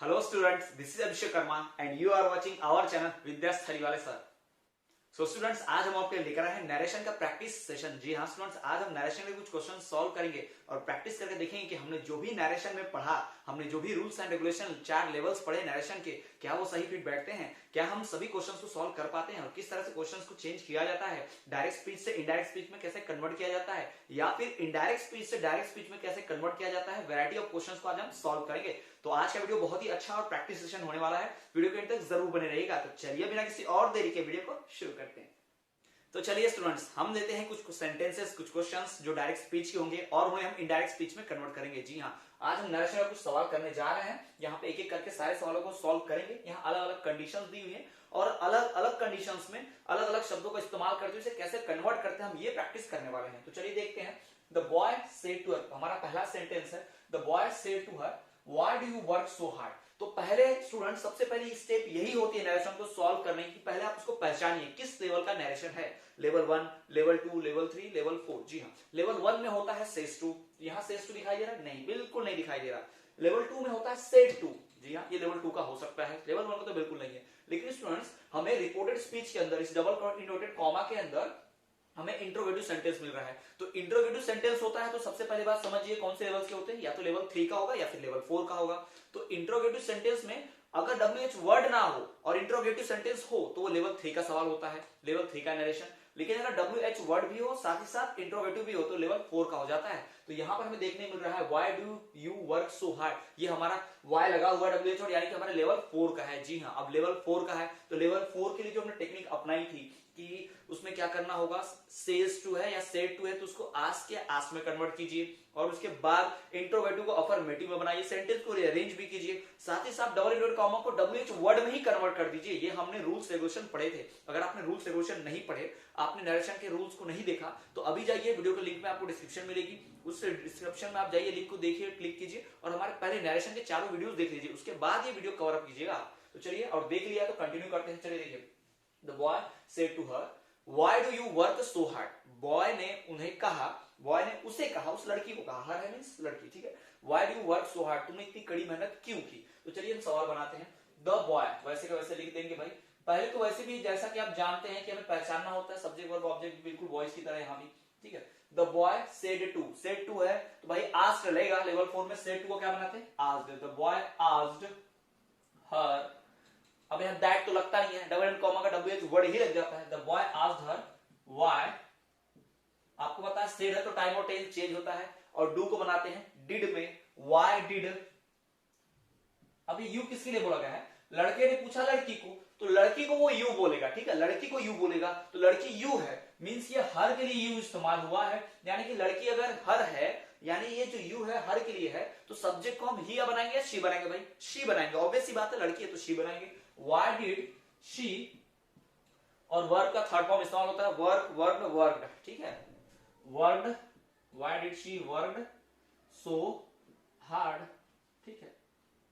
Hello students, this is Abhishek Karma and you are watching our channel Vidyas Thaliwale sir. So students आज हम आपके लेकर आए हैं नरेशन का प्रैक्टिस सेशन। जी हाँ स्टूडेंट्स, आज हम नरेशन के कुछ क्वेश्चन सॉल्व करेंगे और प्रैक्टिस करके देखेंगे कि हमने जो भी नरेशन में पढ़ा, हमने जो भी रूल्स एंड रेगुलेशन 4 लेवल्स पढ़े नरेशन के, क्या वो सही फिट बैठते हैं, क्या हम सभी क्वेश्चंस को सॉल्व कर पाते हैं और किस तरह से क्वेश्चंस को चेंज किया जाता है, डायरेक्ट स्पीच से इनडायरेक्ट स्पीच में कैसे कन्वर्ट किया जाता है या फिर इनडायरेक्ट स्पीच से डायरेक्ट स्पीच में कैसे कन्वर्ट किया जाता है। वैरायटी ऑफ क्वेश्चंस को आज हम सॉल्व करेंगे। तो आज का वीडियो बहुत ही अच्छा और प्रैक्टिस सेशन होने वाला है। वीडियो के अंत तक जरूर बने रहिएगा। तो चलिए बिना किसी और देरी के वीडियो को शुरू करते हैं। तो चलिए स्टूडेंट्स, हम देते हैं कुछ सेंटेंसेस, कुछ क्वेश्चंस जो डायरेक्ट स्पीच के होंगे और उन्हें हम इनडायरेक्ट स्पीच में कन्वर्ट करेंगे। जी हाँ, आज हम नरेशन का कुछ सवाल करने जा रहे हैं। यहाँ पे एक एक करके सारे सवालों को सॉल्व करेंगे। यहाँ अलग अलग कंडीशंस दी हुई हैं और अलग अलग कंडीशंस में अलग अलग शब्दों का इस्तेमाल करते हुए इसे कैसे कन्वर्ट करते हैं, हम ये प्रैक्टिस करने वाले हैं। तो चलिए देखते हैं। The boy said to her, हमारा पहला सेंटेंस है। The boy said to her, why do you work so hard. तो पहले स्टूडेंट सबसे पहली स्टेप यही होती है नरेशन को सॉल्व करने की। पहले आप उसको पहचानिए किस लेवल का नरेशन है। Level 1, level 2, level 3, level 4। जी हाँ, लेवल 1 में होता है सेज टू। यहाँ सेज टू दिखाई दे रहा है? नहीं, बिल्कुल नहीं दिखाई दे रहा। लेवल 2 में होता है सेड टू। जी हाँ, ये लेवल 2 का हो सकता है, लेवल 1 का तो बिल्कुल नहीं है। लेकिन स्टूडेंट्स, हमें रिपोर्टेड स्पीच के अंदर इस डबल इनवर्टेड कॉमा के अंदर हमें इंट्रोगेटिव सेंटेंस मिल रहा है। तो इंट्रोगेटिव सेंटेंस होता है तो सबसे पहले बात समझिए कौन से लेवल के होते हैं। या तो लेवल 3 का होगा या फिर लेवल 4 का होगा। तो इंट्रोगेटिव सेंटेंस में अगर WH वर्ड ना हो और इंट्रोगेटिव सेंटेंस हो तो वो लेवल 3 का सवाल होता है, लेवल 3 का नरेशन। लेकिन अगर WH वर्ड भी हो साथ ही साथ इंट्रोगेटिव भी हो तो लेवल 4 का हो जाता है। तो यहाँ पर हमें देखने मिल रहा है why do you work so hard. ये हमारा वाई लगा हुआ WH वर्ड यानी कि हमारे लेवल 4 का है। जी हाँ, अब लेवल 4 का है तो लेवल 4 के लिए जो हमने टेक्निक अपनाई थी कि उसमें क्या करना होगा, सेज टू है या सेड टू है तो उसको आस्क के आस्क में कन्वर्ट कीजिए और उसके बाद इंट्रोगेटिव को अफर्मेटिव में बनाइए, सेंटेंस को रीअरेंज भी कीजिए, साथ ही साथ डबल इनवर्टेड कॉमा को WH वर्ड में ही कन्वर्ट कर दीजिए। ये हमने रूल्स रेगुलेशन पढ़े थे। अगर आपने रूल्स रेगुलेशन नहीं पढ़े, आपने नरेशन के रूल्स को नहीं देखा तो अभी जाइए, वीडियो के लिंक में आपको डिस्क्रिप्शन मिलेगी, उस डिस्क्रिप्शन में आप जाइए, लिंक को देखिए, क्लिक कीजिए और हमारे पहले नरेशन के चारों वीडियोस देख लीजिए, उसके बाद ये वीडियो कवर अप कीजिएगा। तो चलिए, और देख लिया तो कंटिन्यू करते हैं। चलिए देखिए। The boy said to her, Why do you work so hard? Boy ने उन्हें कहा, बॉय ने उसे कहा, उस लड़की को कहा, हर है मींस लड़की, ठीक है। Why do you work so hard? तुमने इतनी कड़ी मेहनत क्यों की? तो चलिए हम सवाल बनाते हैं। द बॉय वैसे का वैसे लिख देंगे भाई। पहले तो वैसे भी जैसा कि आप जानते हैं कि हमें पहचानना होता है सब्जेक्ट वर्ब ऑब्जेक्ट बिल्कुल वॉइस की तरह यहाँ भी, ठीक है। The boy said to, said to है तो भाई आस्क्ड लगेगा। लेवल 4 में सेड टू को क्या बनाते हैं, asked. The boy asked her, अब यहां दैट तो लगता नहीं है, डबल एंड कॉमा का WH वर्ड ही लग जाता है। The boy asked her why, आपको पता है सेड है तो टाइम और टेंस चेंज होता है और डू को बनाते हैं डिड में। व्हाई डिड, अभी यू किसके लिए बोला गया है, लड़के ने पूछा लड़की को तो लड़की को वो यू बोलेगा, ठीक है, लड़की को यू बोलेगा तो लड़की यू है, मींस ये हर के लिए यू इस्तेमाल हुआ है। यानी कि लड़की अगर हर है यानी ये जो यू है हर के लिए है तो सब्जेक्ट को हम ही या बनाएंगे या शी बनाएंगे भाई, शी बनाएंगे। ऑब्वियस सी बात है, लड़की है तो शी बनाएंगे। व्हाई डिड शी, और वर्ब का थर्ड फॉर्म इस्तेमाल होता है वर्क, वर्कड, वर्कड, ठीक है, worked. Why did she worked so hard, ठीक है।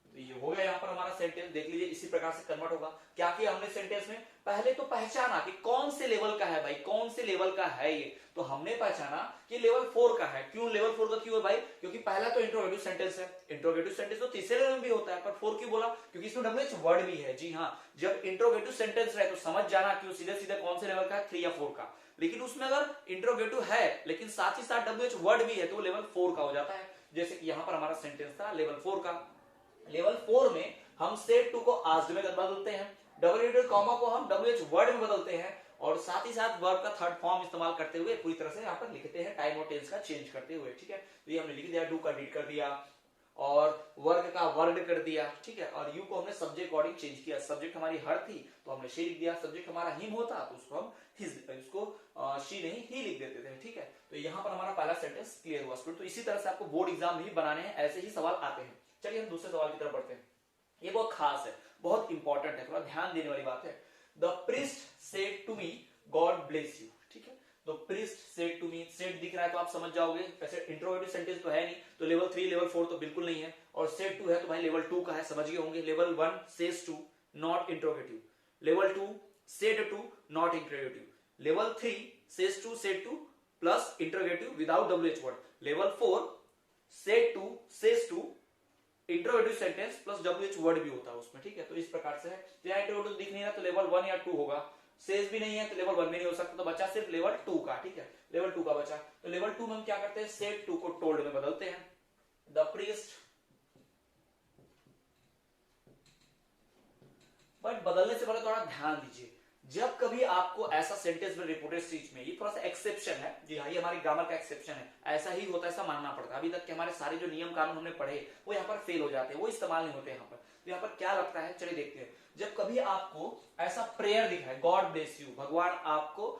तो ये हो गया यहाँ पर हमारा सेंटेंस। देख लीजिए इसी प्रकार से कन्वर्ट होगा। क्या किया हमने सेंटेंस में, पहले तो पहचाना कि कौन से लेवल का है भाई, कौन से लेवल का है ये। तो हमने पहचाना कि लेवल 4 का है। क्यों लेवल 4 का क्यों है भाई, क्योंकि पहला तो इंट्रोगेटिव सेंटेंस है। इंट्रोगेटिव सेंटेंस तो तीसरे लेवल में भी होता है, पर 4 क्यों बोला, क्योंकि इसमें WH वर्ड भी है। जी हाँ, जब इंट्रोगेटिव सेंटेंस रहे तो समझ जाना कि सीधे सीधे कौन से लेवल का है, 3 या 4 का। लेकिन उसमें अगर इंट्रोगेटिव है लेकिन साथ ही साथ WH वर्ड भी है तो लेवल 4 का हो जाता है। जैसे कि यहाँ पर हमारा सेंटेंस था लेवल 4 का। लेवल 4 में हम सेड टू को आस्क्ड में बदलते हैं, डबल इनवर्टेड कॉमा को हम WH वर्ड में बदलते हैं और साथ ही साथ वर्ब का थर्ड फॉर्म इस्तेमाल करते हुए पूरी तरह से यहाँ पर लिखते हैं टाइम और टेंस का चेंज करते हुए, ठीक है। तो ये हमने लिख दिया, डू का डिड कर दिया और वर्क का वर्ड कर दिया, ठीक है। और यू को हमने सब्जेक्ट अकॉर्डिंग चेंज किया। सब्जेक्ट हमारी हर थी तो हमने शी लिख दिया, सब्जेक्ट हमारा हिम होता तो उसको हम उसको शी नहीं ही लिख देते थे, ठीक है। तो यहाँ पर हमारा पहला सेंटेंस क्लियर हुआ स्टूडेंट। तो इसी तरह से आपको बोर्ड एग्जाम भी बनाने हैं, ऐसे ही सवाल आते हैं। चलिए हम दूसरे सवाल की तरफ बढ़ते हैं। ये बहुत खास है, बहुत इंपॉर्टेंट है, थोड़ा ध्यान देने वाली बात है। The priest said to me God bless you, ठीक है। तो priest said to me, said दिख रहा है तो आप समझ जाओगे। वैसे इंट्रोगेटिव सेंटेंस तो है नहीं तो लेवल 3 लेवल 4 तो बिल्कुल नहीं है और सेड टू है तो भाई लेवल 2 का है, समझ गए होंगे। Level 1 says to not interrogative, level 2 said to not interrogative, level 3 says to said to plus interrogative without WH word, level 4 said to says to interrogative sentence plus WH word भी होता है उसमें, ठीक है। तो इस प्रकार से है, यहाँ इंट्रोगेटिव दिख नहीं रहा तो लेवल 1 या 2 होगा, सेज भी नहीं है तो लेवल 1 में नहीं हो सकता, तो बचा सिर्फ लेवल 2 का, ठीक है, लेवल 2 का बचा। तो लेवल 2 में हम क्या करते हैं, सेड टू को टोल्ड में बदलते हैं। द प्रीस्ट, बट बदलने से पहले थोड़ा ध्यान दीजिए, जब कभी आपको ऐसा सेंटेंस में रिपोर्टेड स्पीच में, ये थोड़ा सा एक्सेप्शन है, जी हाँ, ये हमारी ग्रामर का एक्सेप्शन है, ऐसा ही होता है, ऐसा मानना पड़ता है। अभी तक के हमारे सारे जो नियम कानून हमने पढ़े वो यहाँ पर फेल हो जाते हैं, वो इस्तेमाल नहीं होते यहाँ पर। तो यहाँ पर क्या लगता है, चलिए देखते हैं। जब कभी आपको ऐसा प्रेयर दिखा है, गॉड ब्लेस यू, भगवान आपको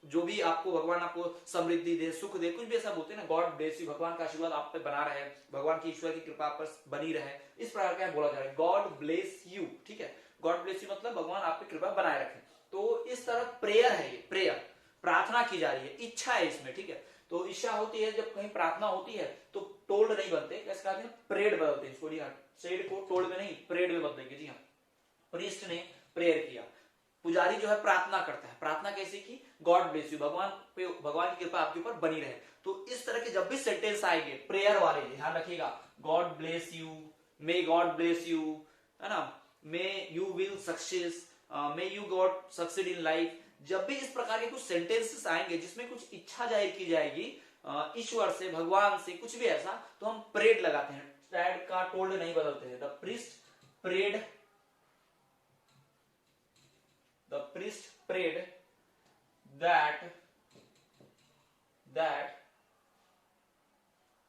जो भी आपको, भगवान आपको समृद्धि दे, सुख दे, कुछ भी ऐसा बोलते हैं ना, गॉड ब्लेस यू, भगवान का आशीर्वाद आप पे बना रहे, भगवान की ईश्वर की कृपा आप पर बनी रहे, इस प्रकार का बोला जा रहा है, गॉड ब्लेस यू, ठीक है। गॉड ब्लेस यू मतलब भगवान आप पे कृपा बनाए रखे। तो इस तरह प्रेयर है, ये प्रेयर, प्रार्थना की जा रही है, इच्छा है इसमें, ठीक है। तो इच्छा होती है, जब कहीं प्रार्थना होती है तो टोल्ड नहीं बनते, कैसे कहते हैं, प्रेड बदलते हैं इसको, जी हाँ, सेड को टोल्ड में नहीं प्रेड में बदलेंगे, जी हाँ। प्रीस्ट ने प्रेयर किया, पुजारी जो है प्रार्थना करता है, प्रार्थना कैसे की, गॉड ब्लेस यू, भगवान पे, भगवान की कृपा आपके ऊपर बनी रहे। तो इस तरह के जब भी सेंटेंस आएंगे प्रेयर वाले, ध्यान रखिएगा, God bless you, may God bless you, है ना, may you will success, may you God succeed in life, जब भी इस प्रकार के कुछ सेंटेंसेस आएंगे जिसमें कुछ इच्छा जाहिर की जाएगी ईश्वर से, भगवान से, कुछ भी ऐसा, तो हम प्रेड लगाते हैं, टैड का टोल्ड नहीं बदलते हैं। The priest prayed, the priest prayed that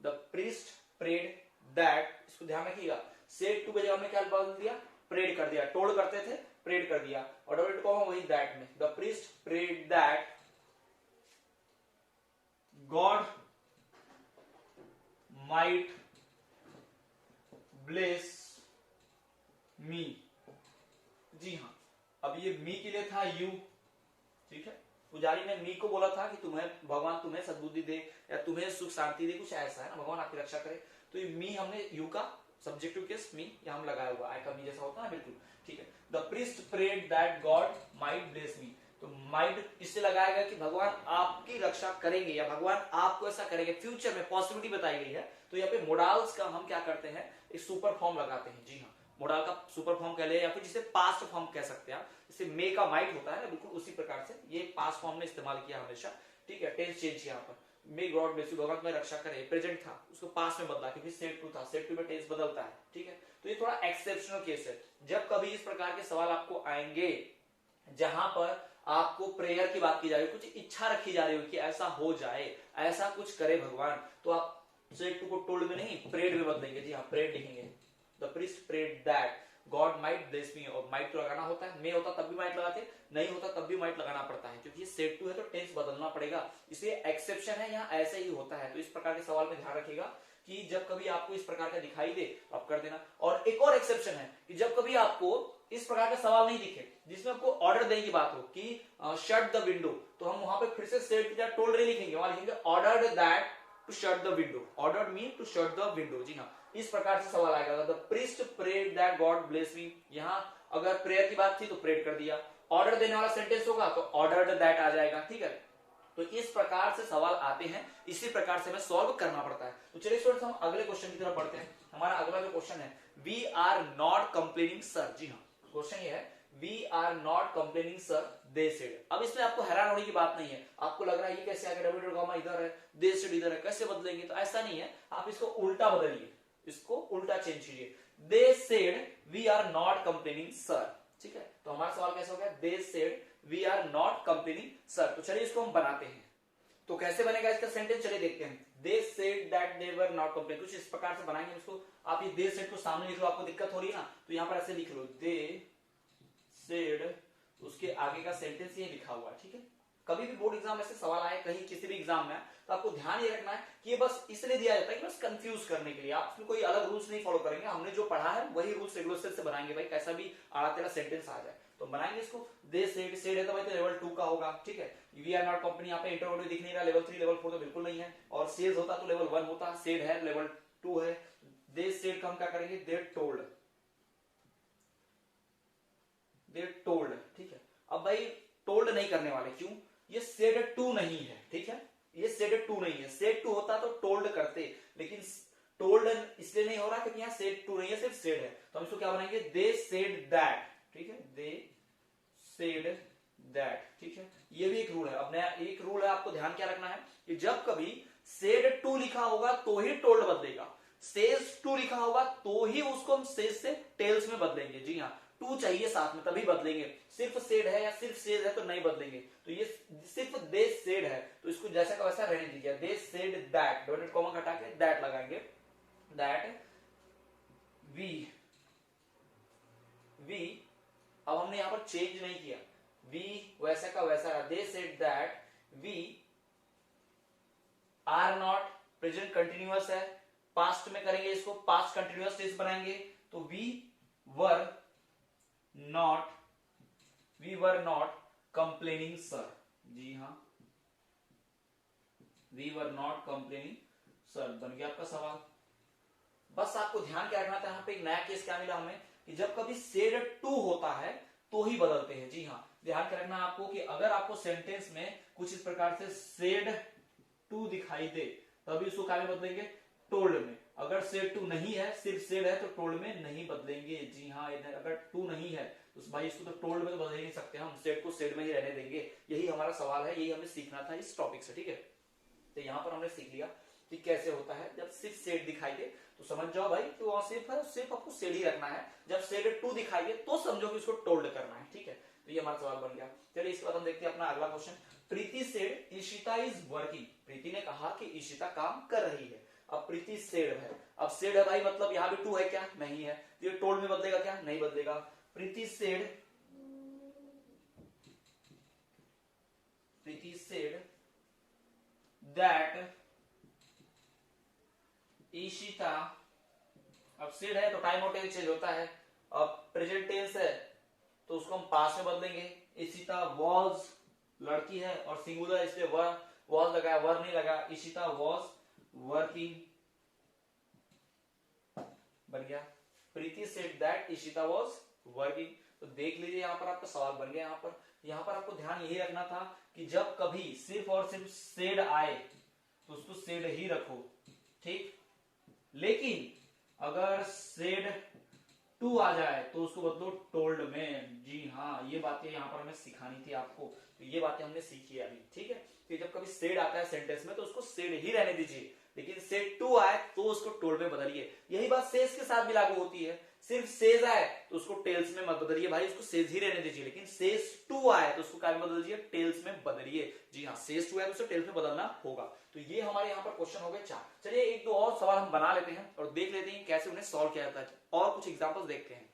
the priest prayed that, इसको ध्यान रखिएगा, सेड टू के जगह में क्या बदल दिया, प्रेड कर दिया, टोल्ड करते थे प्रेड कर दिया, और डबल कॉमा वही दैट में, the priest prayed that God might bless me, जी हाँ। अब ये मी के लिए था यू, ठीक है, पुजारी ने मी को बोला था कि तुम्हें, भगवान तुम्हें सद्बुद्धि दे या तुम्हें सुख शांति दे, कुछ ऐसा है ना, भगवान आपकी रक्षा करे। तो ये मी हमने यू का सब्जेक्टिव केस मी यहां हम लगाया हुआ, आई का मी जैसा होता है बिल्कुल, ठीक है। The priest prayed that God might bless me, तो माइट इससे लगाया गया कि भगवान आपकी रक्षा करेंगे या भगवान आपको ऐसा करेंगे, फ्यूचर में पॉसिबिलिटी बताई गई है। तो यहाँ पे मोडाल्स का हम क्या करते हैं, एक सुपर फॉर्म लगाते हैं, जी हाँ, मोडाल का सुपर फॉर्म कह ले या फिर जिसे पास्ट फॉर्म कह सकते हैं आप, जैसे मे का माइट होता है ना, बिल्कुल उसी प्रकार से ये पास्ट फॉर्म में इस्तेमाल किया हमेशा, ठीक है। टेंस चेंज किया यहाँ पर, मे गॉड ब्लेस यू, भगवान तुम्हें रक्षा करे, प्रेजेंट था उसको पास्ट में बदला क्योंकि सेड टू था, सेड टू में टेंस बदलता है, ठीक है। तो ये थोड़ा एक्सेप्शनल केस है। जब कभी इस प्रकार के सवाल आपको आएंगे जहां पर आपको प्रेयर की बात की जा रही है, कुछ इच्छा रखी जा रही हो कि ऐसा हो जाए, ऐसा कुछ करे भगवान, तो आप सेड टू को टोल्ड में नहीं प्रेड में बदलेंगे, जी हाँ, प्रेड लिखेंगे। The priest prayed that God might bless me, और माइट तो लगाना होता है, मे होता तब भी माइट लगाते, नहीं होता तब भी माइट लगाना पड़ता है, क्योंकि ये सेड टू है तो टेंस बदलना पड़ेगा, इसलिए एक्सेप्शन है, यहाँ ऐसे ही होता है। तो इस प्रकार के सवाल में ध्यान रखिएगा कि जब कभी आपको इस प्रकार का दिखाई दे तो आप कर देना। और एक और एक्सेप्शन है कि जब कभी आपको इस प्रकार का सवाल नहीं दिखे जिसमें आपको ऑर्डर देने की बात हो कि शट द विंडो, तो हम वहां पे फिर से सेड की टोल्ड नहीं लिखेंगे, वहां लिखेंगे ordered that to shut the window, ordered mean to shut the window, जी हाँ, इस प्रकार से सवाल आएगा। The priest prayed that God bless me, यहां अगर प्रेयर की बात थी तो प्रेड कर दिया, ऑर्डर देने वाला सेंटेंस होगा तो ऑर्डर्ड दैट आ जाएगा, ठीक है। तो इस प्रकार से सवाल आते हैं, इसी प्रकार से हमें सॉल्व करना पड़ता है। तो चलिए स्टूडेंट्स हम अगले क्वेश्चन की तरफ बढ़ते हैं। हमारा अगला जो क्वेश्चन है, we are not complaining sir, जी हाँ, क्वेश्चन ये है we are not complaining sir they said. अब इसमें आपको हैरान होने की बात नहीं है, आपको लग रहा है ये कैसे आ गया, डबल कॉमा इधर है, दे सेड इधर है, कैसे बदलेंगे, तो ऐसा नहीं है, आप इसको उल्टा बदलिए, इसको उल्टा चेंज कीजिए, they said we are not complaining sir, ठीक है। तो हमारा सवाल कैसा हो गया, they said we are not complaining sir. तो चलिए इसको हम बनाते हैं, तो कैसे बनेगा इसका सेंटेंस, चलिए देखते हैं। दे said that they were not complaining, कुछ इस प्रकार से बनाएंगे इसको। आप ये दे सेड को सामने लिख लो, आपको दिक्कत हो रही है ना, तो यहां पर ऐसे लिख लो, दे सेड, उसके आगे का सेंटेंस ये लिखा हुआ है, ठीक है। कभी भी बोर्ड एग्जाम में से सवाल आए कहीं किसी भी एग्जाम में, तो आपको ध्यान ये रखना है कि ये बस इसलिए दिया जाता है कि बस कंफ्यूज करने के लिए, आप इसमें कोई अलग रूल्स नहीं फॉलो करेंगे, हमने जो पढ़ा है वही रूल्स रेगुलेशन से बनाएंगे, भाई कैसा भी आड़ा टेढ़ा सेंटेंस आ जाए तो बनाएंगे इसको। दे सेड, सेड है तो भाई तो लेवल 2 का होगा, ठीक है। वी आर नॉट कंपनी, यहाँ पे इंटरव्यू दिख नहीं रहा, लेवल 3 लेवल 4 तो बिल्कुल नहीं है, और सेज होता तो लेवल 1 होता, सेड है लेवल 2 है। दे सेड का हम क्या करेंगे, दे टोल्ड, दे टोल्ड, ठीक है। अब भाई टोल्ड नहीं करने वाले, क्यों, ये सेड टू नहीं है, ठीक है, ये सेड टू नहीं है, सेड टू होता तो टोल्ड करते, लेकिन टोल्ड इसलिए नहीं हो रहा क्योंकि यहाँ सेड टू नहीं है, सिर्फ सेड है, तो हम इसको क्या बनाएंगे, दे सेड दैट, ठीक है, दे सेड दैट, ठीक है। ये भी एक रूल है। अब नया एक रूल है, आपको ध्यान क्या रखना है कि जब कभी सेड टू लिखा होगा तो ही टोल्ड बदलेगा, सेज टू लिखा होगा तो ही उसको हम सेज से टेल्स में बदलेंगे। जी हाँ, टू चाहिए साथ में तभी बदलेंगे, सिर्फ सेड है या सिर्फ सेज है तो नहीं बदलेंगे। तो ये सिर्फ दे सेड है तो इसको जैसा का वैसा रहने दीजिए, दे सेड दैट, डॉटेड कॉमा हटा के दैट लगाएंगे, दैट वी अब हमने यहां पर चेंज नहीं किया, वी वैसा का वैसा रहा, they said that we are not, present continuous है, पास्ट में करेंगे इसको, पास्ट कंटिन्यूअस टेंस बनाएंगे, तो we were not complaining sir. जी हाँ, we were not complaining sir, बन गया आपका सवाल। बस आपको ध्यान क्या रखना था, यहाँ पे एक नया केस क्या मिला हमें कि जब कभी सेड टू होता है तो ही बदलते हैं। जी हाँ, ध्यान क्या रखना आपको कि अगर आपको सेंटेंस में कुछ इस प्रकार से सेड टू दिखाई दे तभी उसको क्या में बदलेंगे, टोल्ड में। अगर सेड टू नहीं है, सिर्फ सेड है, तो टोल्ड में नहीं बदलेंगे। जी हाँ, अगर टू नहीं है तो भाई इसको तो टोल्ड में तो बदल ही नहीं सकते, हम सेड को सेड में ही रहने देंगे। यही हमारा सवाल है, यही हमें सीखना था इस टॉपिक से, ठीक है। तो यहाँ पर हमने सीख लिया कि कैसे होता है जब सिर्फ सेड दिखाई दे तो समझ जाओ भाई कि वहां सिर्फ है, सिर्फ आपको सेड ही रखना है। जब सेड टू दिखाई दे तो समझो कि उसको टोल्ड करना है, ठीक है। तो ये हमारा सवाल बन गया। चलिए इसके बाद हम देखते हैं अपना अगला question. Preeti said Ishita is working, Preeti ने कहा कि ईशिता काम कर रही है। अब प्रीति सेड है, अब सेड है भाई मतलब यहाँ भी टू है क्या, नहीं है, ये टोल्ड में बदलेगा क्या, नहीं बदलेगा। प्रीति सेड दैट ईशिता, अब सेड है तो टाइम और टेंस चेंज होता है, अब प्रेजेंट टेंस है तो उसको हम पास्ट में बदलेंगे। ईशिता वॉज, लड़की है और सिंगुलर इसलिए वॉज लगाया, वर नहीं लगा, ईशिता वॉज वर्किंग, बन गया। Preeti said that Ishita was working. तो देख लीजिए यहाँ पर आपका सवाल बन गया। यहाँ पर आपको ध्यान यही रखना था कि जब कभी सिर्फ और सिर्फ सेड आए तो उसको सेड ही रखो, ठीक। लेकिन अगर सेड टू आ जाए तो उसको बदलो टोल्ड में। जी हाँ, ये बातें यहाँ पर हमें सिखानी थी आपको, तो ये बातें हमने सीखी है अभी, ठीक है। तो जब कभी सेड आता है सेंटेंस में तो उसको सेड ही रहने दीजिए, लेकिन सेड टू आए तो उसको टोल्ड में बदलिए। यही बात सेज के साथ भी लागू होती है, सिर्फ सेज आए तो उसको टेल्स में मत बदलिए भाई, उसको सेज ही रहने दीजिए, लेकिन सेज टू आए तो उसको क्या में बदल दीजिए, टेल्स में बदलिए। जी हाँ, सेज टू आए तो उसे टेल्स में बदलना होगा। तो ये हमारे यहाँ पर क्वेश्चन हो गए 4। चलिए एक दो और सवाल हम बना लेते हैं और देख लेते हैं कैसे उन्हें सॉल्व किया जाता है, और कुछ एग्जाम्पल्स देखते हैं।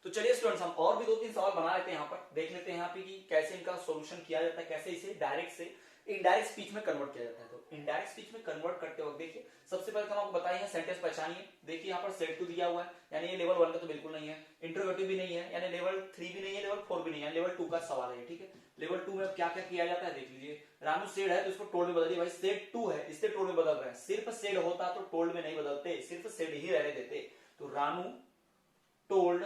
तो चलिए स्टूडेंट्स, हम और भी 2-3 सवाल बना लेते हैं, यहाँ पर देख लेते हैं यहाँ पे कि कैसे इनका सॉल्यूशन किया जाता है, कैसे इसे डायरेक्ट से इनडायरेक्ट स्पीच में कन्वर्ट किया जाता है। तो इनडायरेक्ट स्पीच में कन्वर्ट करते वक्त देखिए, सबसे पहले तो हम आपको बताएंगे सेंटेंस पहचानिए। देखिए यहाँ पर सेड टू दिया हुआ है, यानी ये लेवल 1 का तो बिल्कुल नहीं है, इंट्रोगेटिव भी नहीं है, यानी लेवल 3 भी नहीं है, लेवल 4 भी नहीं है, लेवल 2 का सवाल है, ठीक है। लेवल 2 में क्या क्या किया जाता है देख लीजिए। रानू सेड है तो इसको टोल्ड में बदलिए, भाई सेड 2 है इससे टोल्ड में बदल रहे हैं। सिर्फ सेड होता तो टोल्ड में नहीं बदलते, सिर्फ सेड ही रहने देते। तो Ranu told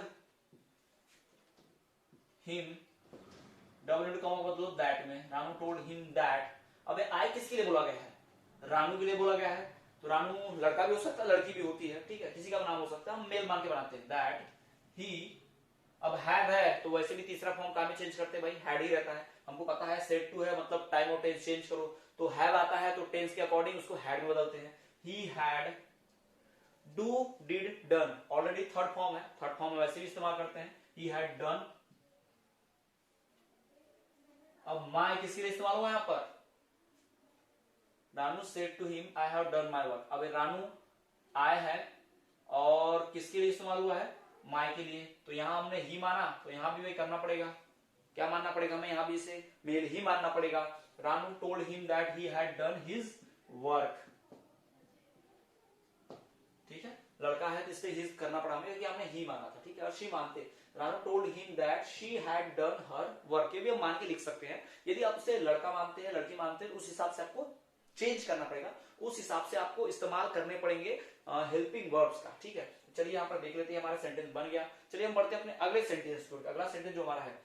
him, double into comma बदलो दैट में, रानू टोल्ड हिम दैट। अबे आई किसके लिए बोला गया है, रानू के लिए बोला गया है, तो रानू लड़का भी हो सकता है, लड़की भी होती है, ठीक है, किसी का नाम हो सकता है, हम मेल मान के बनाते हैं। दैट ही, अब हैव है तो वैसे भी तीसरा फॉर्म का भी चेंज करते हैं भाई, हैड ही रहता है। हमको पता है सेड टू है मतलब टाइम और टेंस चेंज करो, तो हैव आता है तो टेंस के अकॉर्डिंग उसको हैड में बदलते हैं। He had, do did done, already third form है, थर्ड फॉर्म वैसे भी इस्तेमाल करते हैं, ही हैड डन। अब माई किसके लिए इस्तेमाल हुआ यहाँ पर, Ranu said to him I have done my work. अब रानू आई है और किसके लिए इस्तेमाल हुआ है, माई के लिए, तो यहां हमने ही माना तो यहां भी वही करना पड़ेगा, क्या मानना पड़ेगा हमें, यहां भी इसे मेल ही मानना पड़ेगा। Ranu told him that he had done his work, ठीक है, लड़का है तो इसलिए हिज करना पड़ा हमें क्योंकि हमने ही माना था, ठीक है, और शी मानते। Ranu told him that she had done her work, ये भी हम मान के लिख सकते हैं। यदि आप उसे लड़का मानते हैं लड़की मानते हैं उस हिसाब से आपको चेंज करना पड़ेगा, उस हिसाब से आपको इस्तेमाल करने पड़ेंगे हेल्पिंग वर्ब्स का, ठीक है। चलिए यहाँ पर देख लेते हैं, हमारा सेंटेंस बन गया। चलिए हम बढ़ते हैं अपने अगले सेंटेंस को। अगला सेंटेंस जो हमारा है,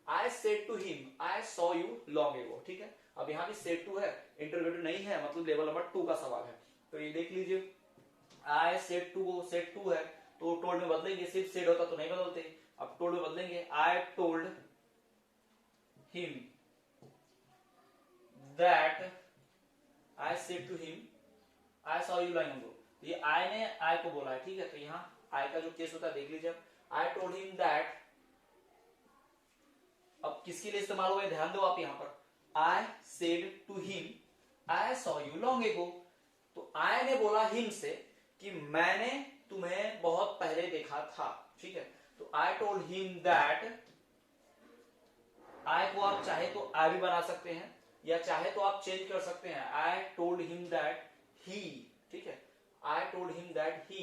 I said to him I saw you long ago, ठीक है। अब यहाँ भी सेड टू है, इंटरोगेटिव नहीं है, मतलब लेवल नंबर 2 का सवाल है। तो ये देख लीजिए, I said to go, said to है तो टोल्ड में बदलेंगे, सिर्फ सेड होता तो नहीं बदलते, अब टोल्ड में बदलेंगे, I told him that, I said to him I saw you lying on road. ये आई ने आई को बोला है, ठीक है, तो यहाँ आई का जो केस होता है देख लीजिए, आई टोल्ड हिम दैट, अब किसके लिए इस्तेमाल हुआ है ध्यान दो आप यहाँ पर, I said to him I saw you long ago, तो आई ने बोला हिम से कि मैंने तुम्हें बहुत पहले देखा था, ठीक है, तो आई टोल्ड हिम दैट, आई को आप चाहे तो आई भी बना सकते हैं या चाहे तो आप चेंज कर सकते हैं, आई टोल्ड हिम दैट ही, ठीक है, आई told him that he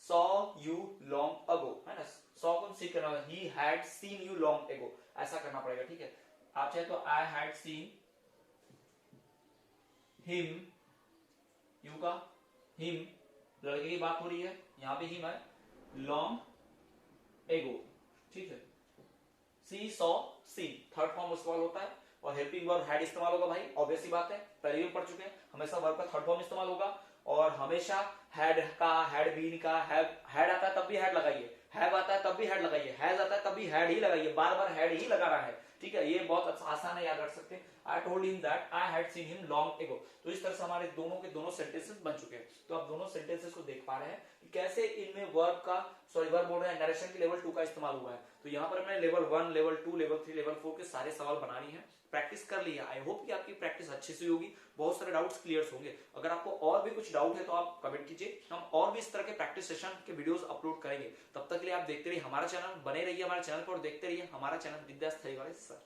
saw you long ago, है ना, सॉ को सी करना, he had seen you long ago, ऐसा करना पड़ेगा, ठीक है, आप चाहे तो I had seen him, you का हिम, लड़के की बात हो रही है, यहां पे हिम है, लॉन्ग एगो, ठीक है, सी सॉ सी थर्ड फॉर्म इस्तेमाल होता है, और हेल्पिंग वर्ब हैड इस्तेमाल होगा भाई, ऑब्वियस सी बात है, पहले भी पढ़ चुके हैं, हमेशा वर्ब का थर्ड फॉर्म इस्तेमाल होगा, और हमेशा हैड का, हैड बीन का, हैड आता है तब भी हैड लगाइए, हैव आता है तब भी हैड लगाइए, हैज आता है तब भी हैड ही लगाइए, बार बार हैड ही लगाना है, ठीक है, ये बहुत आसान है, याद रख सकते हैं, आई told him that I had seen him long ago. तो इस तरह से हमारे दोनों के दोनों सेंटेंसेस बन चुके हैं, तो आप दोनों सेंटेंसेस को देख पा रहे हैं कि कैसे इनमें वर्ब का, सॉरी वर्ब बोल रहे हैं, नरेशन के लेवल 2 का इस्तेमाल हुआ है, तो यहाँ पर हमने लेवल 1, लेवल 2, लेवल 3, लेवल 4 के सारे सवाल बना लिए हैं, प्रैक्टिस कर लिया, आई होप कि आपकी प्रैक्टिस अच्छी से होगी, बहुत सारे डाउट्स क्लियर होंगे, अगर आपको और भी कुछ डाउट है तो आप कमेंट कीजिए, हम और भी इस तरह के प्रैक्टिस सेशन के वीडियोस अपलोड करेंगे, तब तक के लिए आप देखते रहिए हमारा चैनल, बने रहिए हमारे चैनल पर और देखते रहिए हमारा चैनल विद्यास्थली वाले सर।